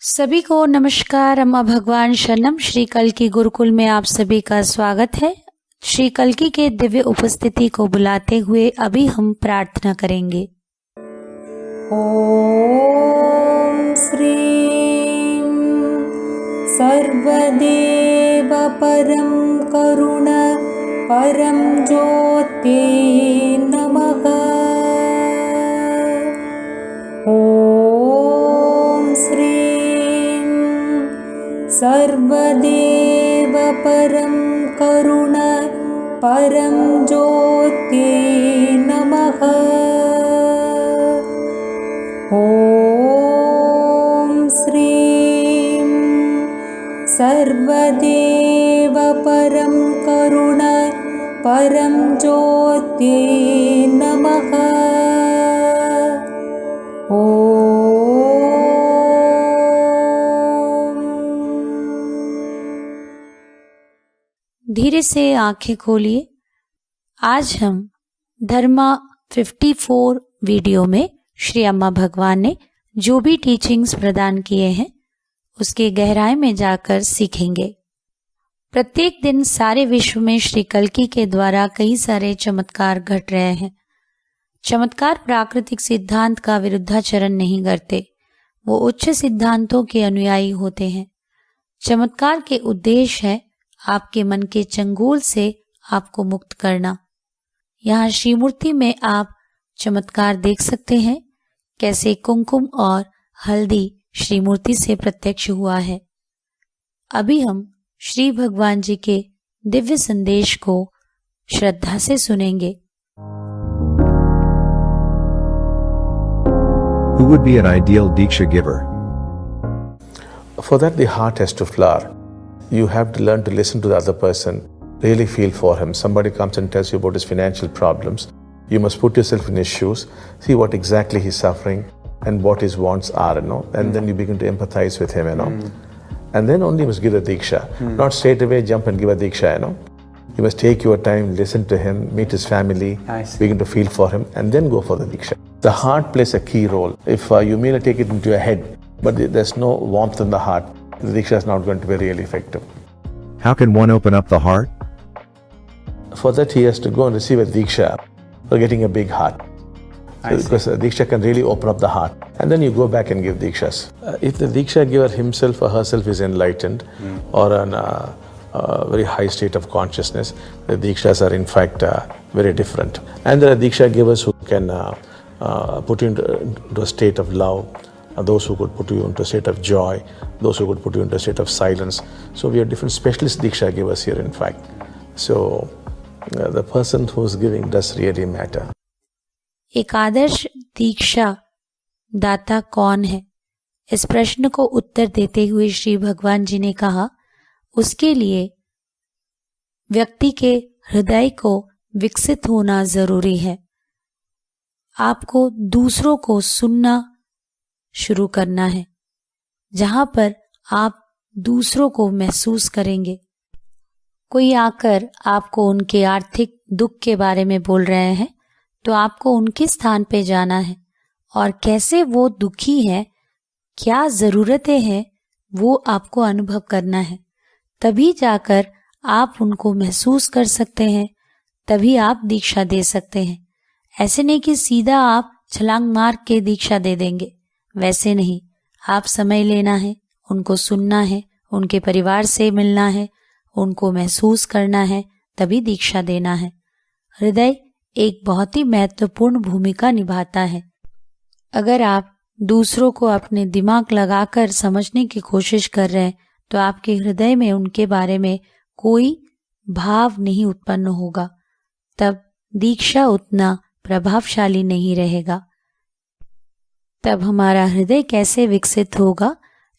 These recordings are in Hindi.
सभी को नमस्कार। अम्मा भगवान शरणम। श्री कल्की गुरुकुल में आप सभी का स्वागत है। श्री कल्की के दिव्य उपस्थिति को बुलाते हुए अभी हम प्रार्थना करेंगे। ओम श्री सर्वदेव परम करुण परम ज्योति नमः। ओम श्री सर्वदेव परम करुण परम ज्योति नमः। ओम श्री सर्वदेव परम करुण परम ज्योति नमः। धीरे से आंखें खोलिए। आज हम धर्मा 54 वीडियो में श्री अम्मा भगवान ने जो भी टीचिंग्स प्रदान किए हैं उसके गहराई में जाकर सीखेंगे। प्रत्येक दिन सारे विश्व में श्री कल्की के द्वारा कई सारे चमत्कार घट रहे हैं। चमत्कार प्राकृतिक सिद्धांत का विरुद्धाचरण नहीं करते, वो उच्च सिद्धांतों के अनुयायी होते हैं। चमत्कार के उद्देश्य है आपके मन के चंगुल से आपको मुक्त करना। यहाँ श्रीमूर्ति में आप चमत्कार देख सकते हैं, कैसे कुमकुम और हल्दी श्रीमूर्ति से प्रत्यक्ष हुआ है। अभी हम श्री भगवान जी के दिव्य संदेश को श्रद्धा से सुनेंगे। Who would be an ideal Diksha giver? For that, the heart has to flower. You have to learn to listen to the other person, really feel for him. Somebody comes and tells you about his financial problems. You must put yourself in his shoes, see what exactly he's suffering and what his wants are, and then you begin to empathize with him, And then only you must give the Diksha. Not straight away jump and give a Diksha, You must take your time, listen to him, meet his family, begin to feel for him, and then go for the Diksha. The heart plays a key role. If you merely take it into your head, but there's no warmth in the heart, the Diksha is not going to be really effective. How can one open up the heart? For that, he has to go and receive a Diksha for getting a big heart. Because a Diksha can really open up the heart. And then you go back and give Dikshas. If the Diksha giver himself or herself is enlightened or in a very high state of consciousness, the Dikshas are in fact very different. And there are Diksha givers who can put you into a state of love, those who could put you into a state of joy, those who could put you into a state of silence. So we have different specialist Diksha givers here in fact. So the person who's giving does really matter. एक आदर्श दीक्षा दाता कौन है? इस प्रश्न को उत्तर देते हुए श्री भगवान जी ने कहा, उसके लिए व्यक्ति के हृदय को विकसित होना जरूरी है। आपको दूसरों को सुनना शुरू करना है, जहां पर आप दूसरों को महसूस करेंगे। कोई आकर आपको उनके आर्थिक दुख के बारे में बोल रहे हैं तो आपको उनके स्थान पे जाना है और कैसे वो दुखी है, क्या जरूरतें हैं, वो आपको अनुभव करना है। तभी जाकर आप उनको महसूस कर सकते हैं, तभी आप दीक्षा दे सकते हैं। ऐसे नहीं कि सीधा आप छलांग मार के दीक्षा दे देंगे, वैसे नहीं। आप समय लेना है, उनको सुनना है, उनके परिवार से मिलना है, उनको महसूस करना है, तभी दीक्षा देना है। हृदय एक बहुत ही महत्वपूर्ण भूमिका निभाता है। अगर आप दूसरों को अपने दिमाग लगाकर समझने की कोशिश कर रहे हैं तो आपके हृदय में उनके बारे में कोई भाव नहीं उत्पन्न होगा, तब दीक्षा उतना प्रभावशाली नहीं रहेगा। तब हमारा हृदय कैसे विकसित होगा?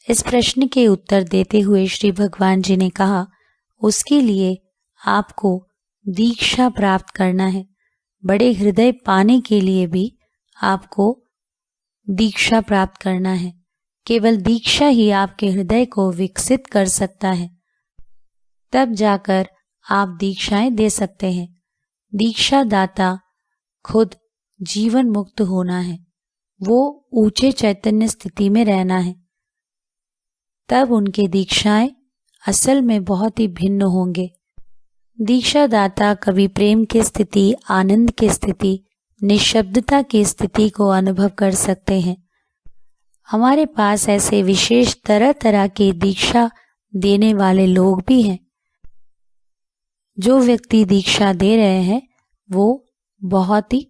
इस प्रश्न के उत्तर देते हुए श्री भगवान जी ने कहा, उसके लिए आपको दीक्षा प्राप्त करना है। बड़े हृदय पाने के लिए भी आपको दीक्षा प्राप्त करना है। केवल दीक्षा ही आपके हृदय को विकसित कर सकता है, तब जाकर आप दीक्षाएं दे सकते हैं। दीक्षा दाता खुद जीवन मुक्त होना है, वो ऊंचे चैतन्य स्थिति में रहना है। तब उनके दीक्षाएं असल में बहुत ही भिन्न होंगे। दीक्षा दाता कभी प्रेम की स्थिति, आनंद की स्थिति, निशब्दता की स्थिति को अनुभव कर सकते हैं। हमारे पास ऐसे विशेष तरह तरह के दीक्षा देने वाले लोग भी हैं। जो व्यक्ति दीक्षा दे रहे हैं वो बहुत ही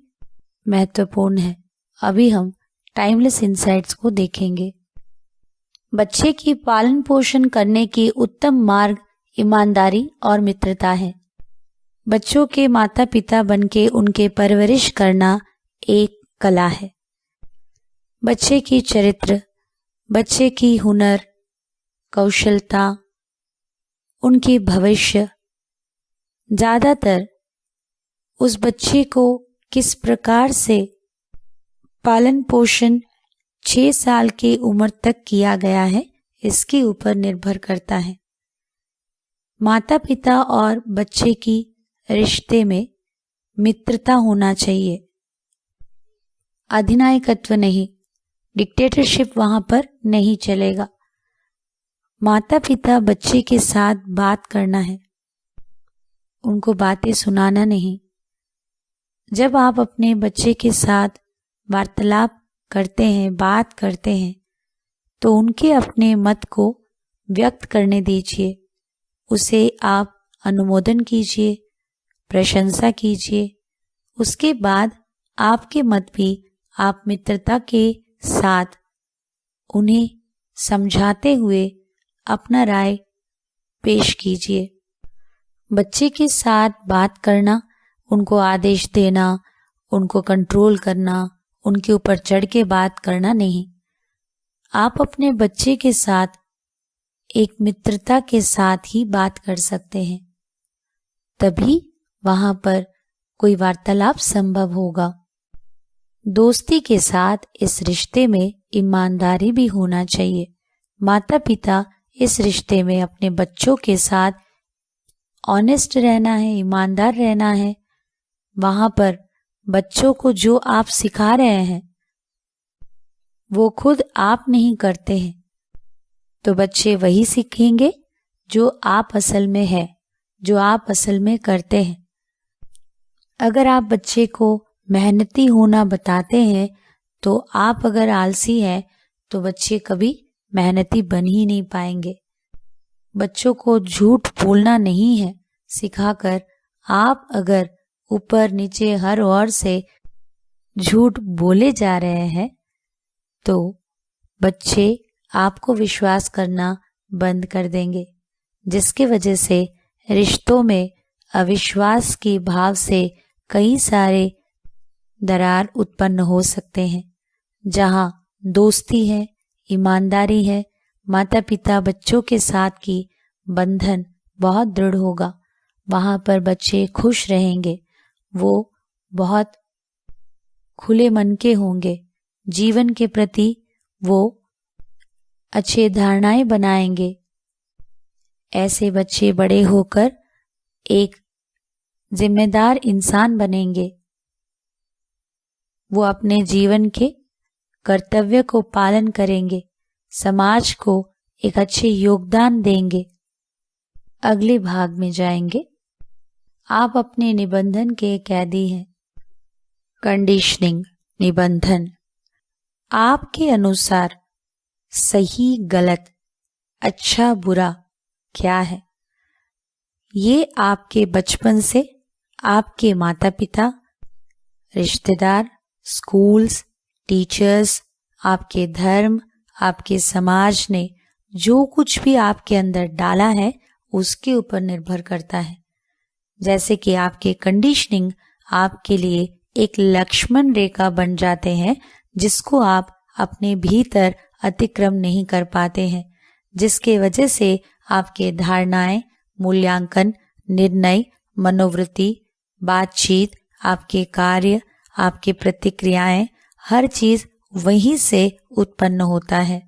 महत्वपूर्ण है। अभी हम टाइमलेस इनसाइट्स को देखेंगे। बच्चे की पालन पोषण करने की उत्तम मार्ग ईमानदारी और मित्रता है। बच्चों के माता पिता बनके उनके परवरिश करना एक कला है। बच्चे की चरित्र, बच्चे की हुनर, कौशलता, उनके भविष्य, ज़्यादातर उस बच्चे को किस प्रकार से पालन पोषण 6 साल की उम्र तक किया गया है इसके ऊपर निर्भर करता है। माता पिता और बच्चे की रिश्ते में मित्रता होना चाहिए, अधिनायकत्व नहीं, डिक्टेटरशिप वहां पर नहीं चलेगा। माता पिता बच्चे के साथ बात करना है, उनको बातें सुनाना नहीं। जब आप अपने बच्चे के साथ वार्तालाप करते हैं, बात करते हैं, तो उनके अपने मत को व्यक्त करने दीजिए। उसे आप अनुमोदन कीजिए, प्रशंसा कीजिए। उसके बाद आपके मत भी आप मित्रता के साथ उन्हें समझाते हुए अपना राय पेश कीजिए। बच्चे के साथ बात करना, उनको आदेश देना, उनको कंट्रोल करना, उनके ऊपर चढ़ के बात करना नहीं। आप अपने बच्चे के साथ एक मित्रता के साथ ही बात कर सकते हैं, तभी वहां पर कोई वार्तालाप संभव होगा। दोस्ती के साथ इस रिश्ते में ईमानदारी भी होना चाहिए। माता पिता इस रिश्ते में अपने बच्चों के साथ ऑनेस्ट रहना है, ईमानदार रहना है। वहां पर बच्चों को जो आप सिखा रहे हैं वो खुद आप नहीं करते हैं, तो बच्चे वही सीखेंगे जो आप असल में है, जो आप असल में करते हैं। अगर आप बच्चे को मेहनती होना बताते हैं तो आप अगर आलसी हैं तो बच्चे कभी मेहनती बन ही नहीं पाएंगे। बच्चों को झूठ बोलना नहीं है सिखाकर आप अगर ऊपर नीचे हर ओर से झूठ बोले जा रहे हैं तो बच्चे आपको विश्वास करना बंद कर देंगे, जिसकी वजह से रिश्तों में अविश्वास के भाव से कई सारे दरार उत्पन्न हो सकते हैं। जहां दोस्ती है, ईमानदारी है, माता पिता बच्चों के साथ की बंधन बहुत दृढ़ होगा, वहां पर बच्चे खुश रहेंगे। वो बहुत खुले मन के होंगे, जीवन के प्रति वो अच्छे धारणाएं बनाएंगे। ऐसे बच्चे बड़े होकर एक जिम्मेदार इंसान बनेंगे। वो अपने जीवन के कर्तव्य को पालन करेंगे, समाज को एक अच्छे योगदान देंगे। अगले भाग में जाएंगे। आप अपने निबंधन के कैदी हैं। कंडीशनिंग निबंधन। आपके अनुसार सही गलत, अच्छा बुरा क्या है? ये आपके बचपन से आपके माता पिता, रिश्तेदार, स्कूल्स, टीचर्स, आपके धर्म, आपके समाज ने जो कुछ भी आपके अंदर डाला है उसके ऊपर निर्भर करता है। जैसे कि आपके कंडीशनिंग आपके लिए एक लक्ष्मण रेखा बन जाते हैं जिसको आप अपने भीतर अतिक्रम नहीं कर पाते हैं, जिसके वजह से आपके धारणाएं, मूल्यांकन, निर्णय, मनोवृत्ति, बातचीत, आपके कार्य, आपकी प्रतिक्रियाएं, हर चीज वहीं से उत्पन्न होता है।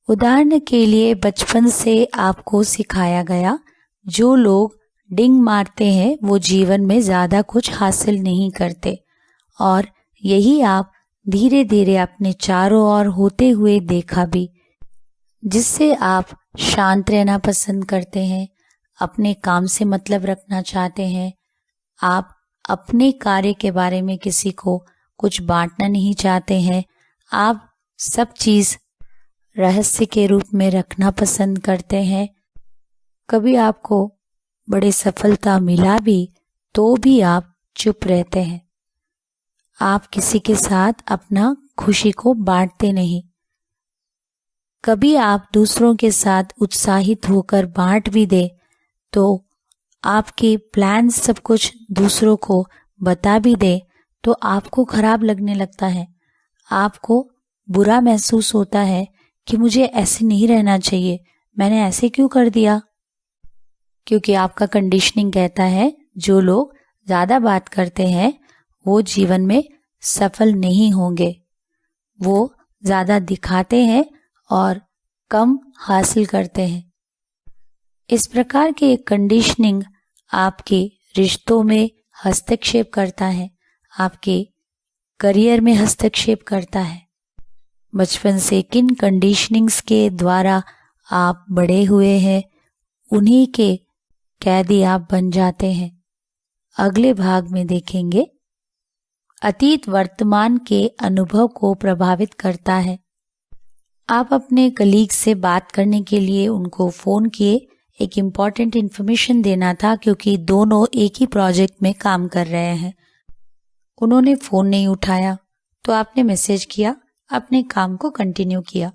उदाहरण के लिए बचपन से आपको सिखाया गया, जो लोग डिंग मारते हैं वो जीवन में ज्यादा कुछ हासिल नहीं करते, और यही आप धीरे धीरे अपने चारों ओर होते हुए देखा भी। जिससे आप शांत रहना पसंद करते हैं, अपने काम से मतलब रखना चाहते हैं, आप अपने कार्य के बारे में किसी को कुछ बांटना नहीं चाहते हैं, आप सब चीज़ रहस्य के रूप में रखना पसंद करते हैं। कभी आपको बड़ी सफलता मिला भी तो भी आप चुप रहते हैं। आप किसी के साथ अपना खुशी को बांटते नहीं। कभी आप दूसरों के साथ उत्साहित होकर बांट भी दे तो आपके प्लान सब कुछ दूसरों को बता भी दे तो आपको खराब लगने लगता है। आपको बुरा महसूस होता है कि मुझे ऐसे नहीं रहना चाहिए, मैंने ऐसे क्यों कर दिया। क्योंकि आपका कंडीशनिंग कहता है जो लोग ज़्यादा बात करते हैं वो जीवन में सफल नहीं होंगे। वो ज़्यादा दिखाते हैं और कम हासिल करते हैं। इस प्रकार की एक कंडीशनिंग आपके रिश्तों में हस्तक्षेप करता है, आपके करियर में हस्तक्षेप करता है। बचपन से किन कंडीशनिंग्स के द्वारा आप बड़े हुए हैं, उन्हीं के कैदी आप बन जाते हैं। अगले भाग में देखेंगे अतीत वर्तमान के अनुभव को प्रभावित करता है। आप अपने कलीग से बात करने के लिए उनको फ़ोन किए, एक इम्पॉर्टेंट इन्फॉर्मेशन देना था क्योंकि दोनों एक ही प्रोजेक्ट में काम कर रहे हैं। उन्होंने फ़ोन नहीं उठाया तो आपने मैसेज किया, अपने काम को कंटिन्यू किया।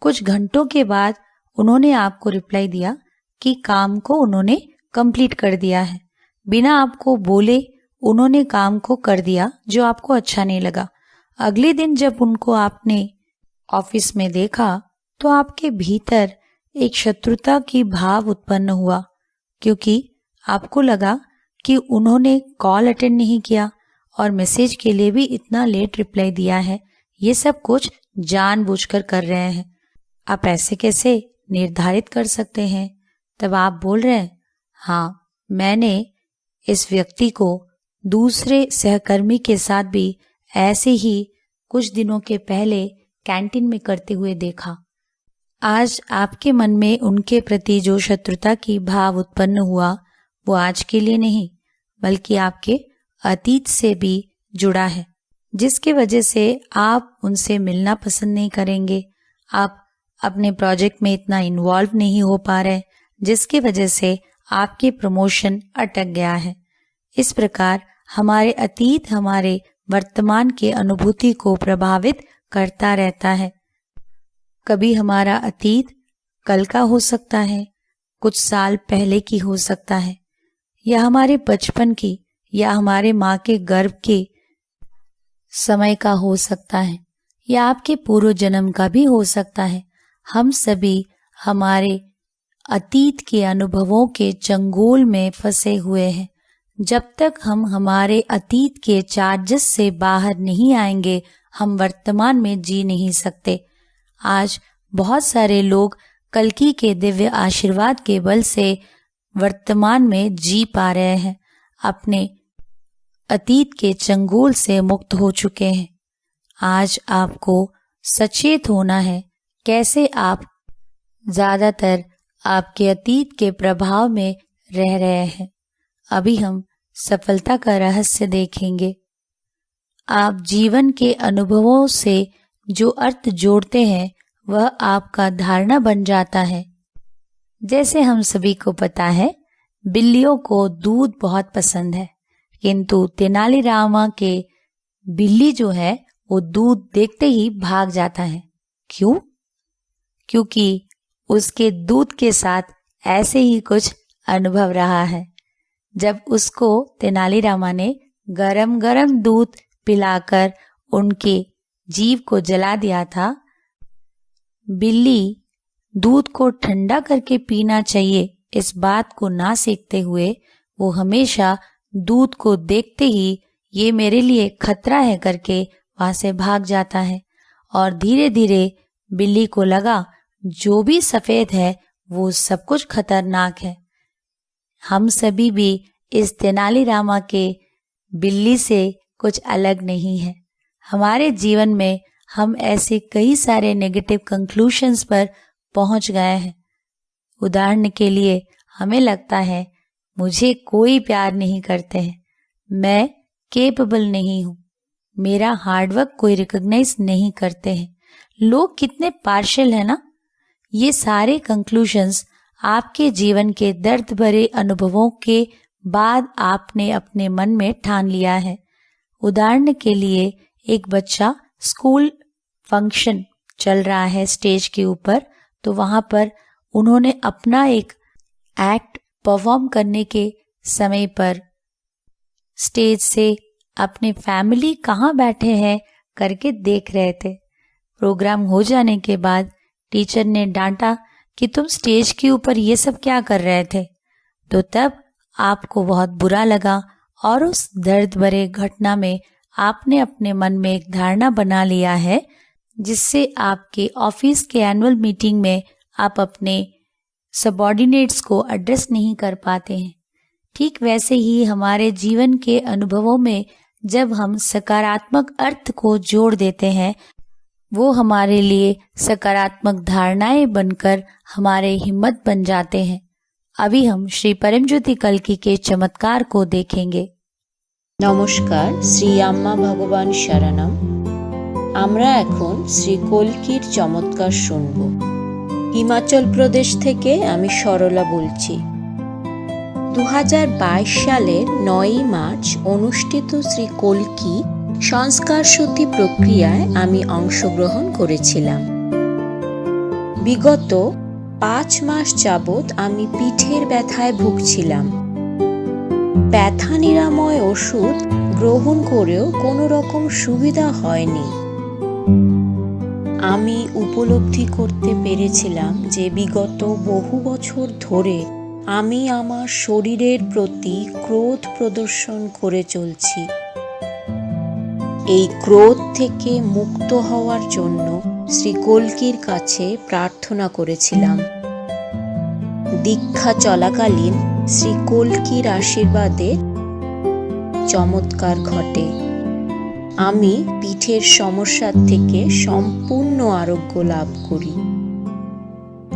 कुछ घंटों के बाद उन्होंने आपको रिप्लाई दिया कि काम को उन्होंने कंप्लीट कर दिया है। बिना आपको बोले उन्होंने काम को कर दिया जो आपको अच्छा नहीं लगा। अगले दिन जब उनको आपने ऑफिस में देखा तो आपके भीतर एक शत्रुता की भाव उत्पन्न हुआ क्योंकि आपको लगा कि उन्होंने कॉल अटेंड नहीं किया और मैसेज के लिए भी इतना लेट रिप्लाई दिया है। ये सब कुछ जानबूझकर कर रहे हैं। आप ऐसे कैसे निर्धारित कर सकते हैं? तब आप बोल रहे हैं, हाँ, मैंने इस व्यक्ति को दूसरे सहकर्मी के साथ भी ऐसे ही कुछ दिनों के पहले कैंटीन में करते हुए देखा। आज आपके मन में उनके प्रति जो शत्रुता की भाव उत्पन्न हुआ वो आज के लिए नहीं बल्कि आपके अतीत से भी जुड़ा है, जिसकी वजह से आप उनसे मिलना पसंद नहीं करेंगे। आप अपने प्रोजेक्ट में इतना इन्वॉल्व नहीं हो पा रहे, जिसकी वजह से आपके प्रमोशन अटक गया है। इस प्रकार हमारे अतीत हमारे वर्तमान के अनुभूति को प्रभावित करता रहता है। कभी हमारा अतीत कल का हो सकता है, कुछ साल पहले की हो सकता है, या हमारे बचपन की या हमारे माँ के गर्भ के समय का हो सकता है, या आपके पूर्व जन्म का भी हो सकता है। हम सभी हमारे अतीत के अनुभवों के चंगुल में फंसे हुए हैं। जब तक हम हमारे अतीत के चार्जेस से बाहर नहीं आएंगे, हम वर्तमान में जी नहीं सकते। आज बहुत सारे लोग कल्कि के दिव्य आशीर्वाद के बल से वर्तमान में जी पा रहे हैं, अपने अतीत के चंगुल से मुक्त हो चुके हैं। आज आपको सचेत होना है कैसे आप ज्यादातर आपके अतीत के प्रभाव में रह रहे हैं। अभी हम सफलता का रहस्य देखेंगे। आप जीवन के अनुभवों से जो अर्थ जोड़ते हैं वह आपका धारणा बन जाता है। जैसे हम सभी को पता है, बिल्लियों को दूध बहुत पसंद है, किंतु तेनालीरामा के बिल्ली जो है वो दूध देखते ही भाग जाता है। क्यों? क्योंकि उसके दूध के साथ ऐसे ही कुछ अनुभव रहा है। जब उसको तेनालीरामा ने गरम गरम दूध पिलाकर उनके जीव को जला दिया था, बिल्ली दूध को ठंडा करके पीना चाहिए इस बात को ना सीखते हुए वो हमेशा दूध को देखते ही ये मेरे लिए खतरा है करके वहां से भाग जाता है। और धीरे धीरे बिल्ली को लगा जो भी सफेद है वो सब कुछ खतरनाक है। हम सभी भी इस तेनालीरामा के बिल्ली से कुछ अलग नहीं है। हमारे जीवन में हम ऐसे कई सारे नेगेटिव कंक्लूशंस पर पहुंच गए हैं। उदाहरण के लिए हमें लगता है मुझे कोई प्यार नहीं करते हैं, मैं केपेबल नहीं हूं, मेरा हार्डवर्क कोई रिकॉग्नाइज नहीं करते हैं। लोग कितने पार्शियल है ना। ये सारे कंक्लूजन्स आपके जीवन के दर्द भरे अनुभवों के बाद आपने अपने मन में ठान लिया है। उदाहरण के लिए एक बच्चा स्कूल फंक्शन चल रहा है स्टेज के ऊपर, तो वहां पर उन्होंने अपना एक एक्ट परफॉर्म करने के समय पर स्टेज से अपने फैमिली कहाँ बैठे हैं करके देख रहे थे। प्रोग्राम हो जाने के बाद टीचर ने डांटा कि तुम स्टेज के ऊपर ये सब क्या कर रहे थे, तो तब आपको बहुत बुरा लगा और उस दर्द भरे घटना में आपने अपने मन में एक धारणा बना लिया है, जिससे आपके ऑफिस के एनुअल मीटिंग में आप अपने सबऑर्डिनेट्स को एड्रेस नहीं कर पाते हैं। ठीक वैसे ही हमारे जीवन के अनुभवों में जब हम सकारात्मक अर्थ को जोड़ देते हैं, वो हमारे लिए सकारात्मक धारणाएं बनकर हमारे हिम्मत बन जाते हैं। अभी हम श्री परमज्योति कल्की के चमत्कार को देखेंगे। नमस्कार, श्री आम्मा भगवान शरणम। আমরা এখন শ্রী কল্কির চমৎকার শুনব। হিমাচল প্রদেশ থেকে আমি সরলা বলছি। 2022 সালের 9 মার্চ অনুষ্ঠিত শ্রী কল্কি সংস্কার শুদ্ধি প্রক্রিয়ায় আমি অংশগ্রহণ করেছিলাম। বিগত 5 মাস যাবৎ আমি পিঠের ব্যথায় ভুগছিলাম। ব্যথা নিরাময় ওষুধ গ্রহণ করেও কোনো রকম সুবিধা হয়নি। আমি উপলব্ধি করতে পেরেছিলাম যে বিগত বহু বছর ধরে আমি আমার শরীরের প্রতি ক্রোধ প্রদর্শন করে চলছি। এই ক্রোধ থেকে মুক্ত হওয়ার জন্য শ্রী কল্কির কাছে প্রার্থনা করেছিলাম। দীক্ষা চলাকালীন শ্রী কল্কির আশীর্বাদে চমৎকার ঘটে। আমি পিঠের সমস্যার থেকে সম্পূর্ণ আরোগ্য লাভ করি।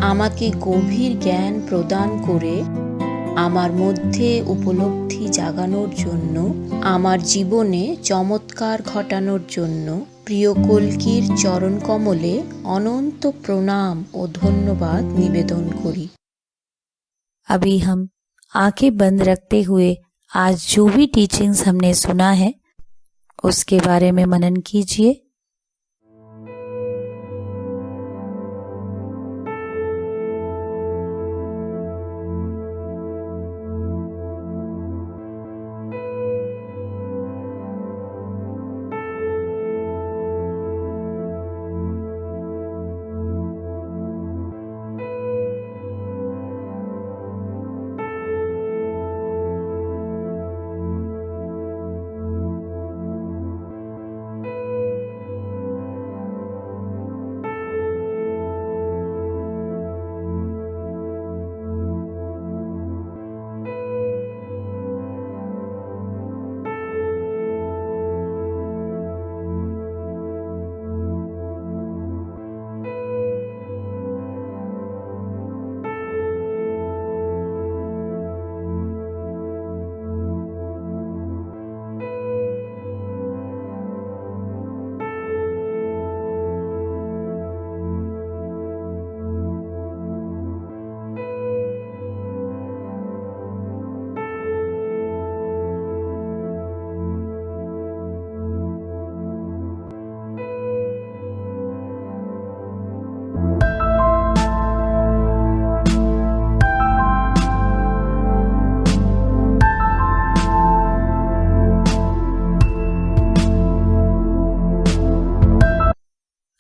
আমাকে গভীর জ্ঞান প্রদান করে আমার মধ্যে উপলব্ধি জাগানোর জন্য, আমার জীবনে চমৎকার ঘটানোর জন্য প্রিয় কল্কির চরণ কমলে অনন্ত প্রণাম ও ধন্যবাদ নিবেদন করি। अभी हम आंखें बंद रखते हुए आज जो भी टीचिंग्स हमने सुना है उसके बारे में मनन कीजिए।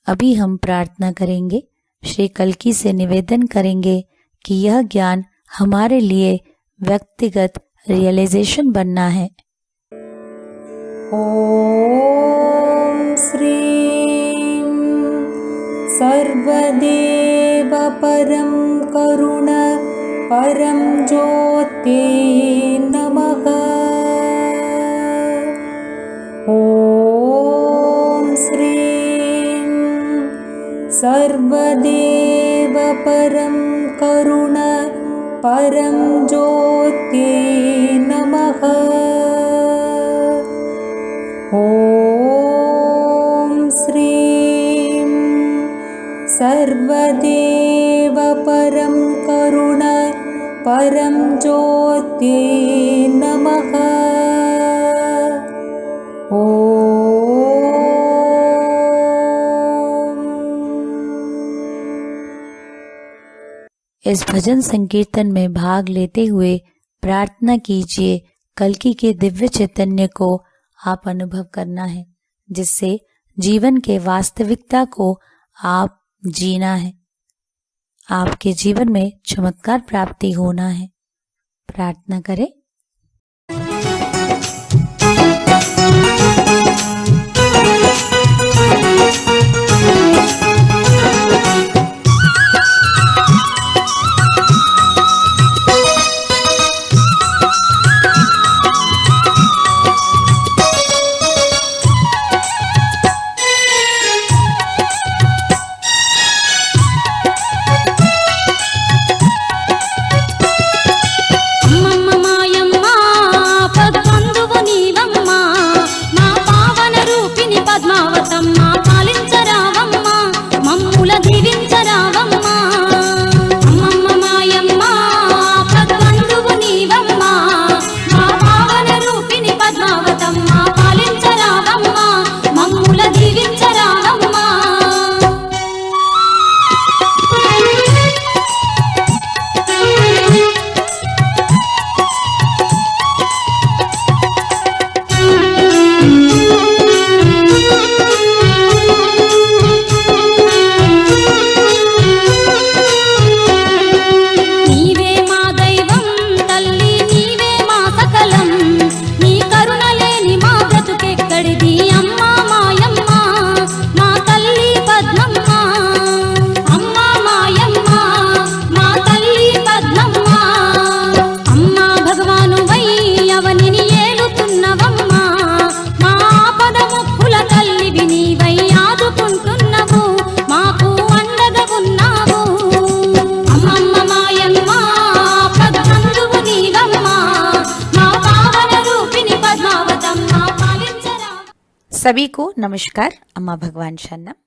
अभी हम प्रार्थना करेंगे, श्री कल्की से निवेदन करेंगे कि यह ज्ञान हमारे लिए व्यक्तिगत रियलाइजेशन बनना है। ॐ श्रीं सर्वदेव परं करुण परं ज्योते नमः। ॐ श्रीं सर्वदेव परं करुण परं ज्योत्यै नमः। ॐ श्रीं सर्वदेव परं करुण परं ज्योत्यै नमः। इस भजन संकीर्तन में भाग लेते हुए प्रार्थना कीजिए कल्कि के दिव्य चैतन्य को आप अनुभव करना है, जिससे जीवन के वास्तविकता को आप जीना है। आपके जीवन में चमत्कार प्राप्ति होना है। प्रार्थना करें। सभी को नमस्कार। अम्मा भगवान शरणम।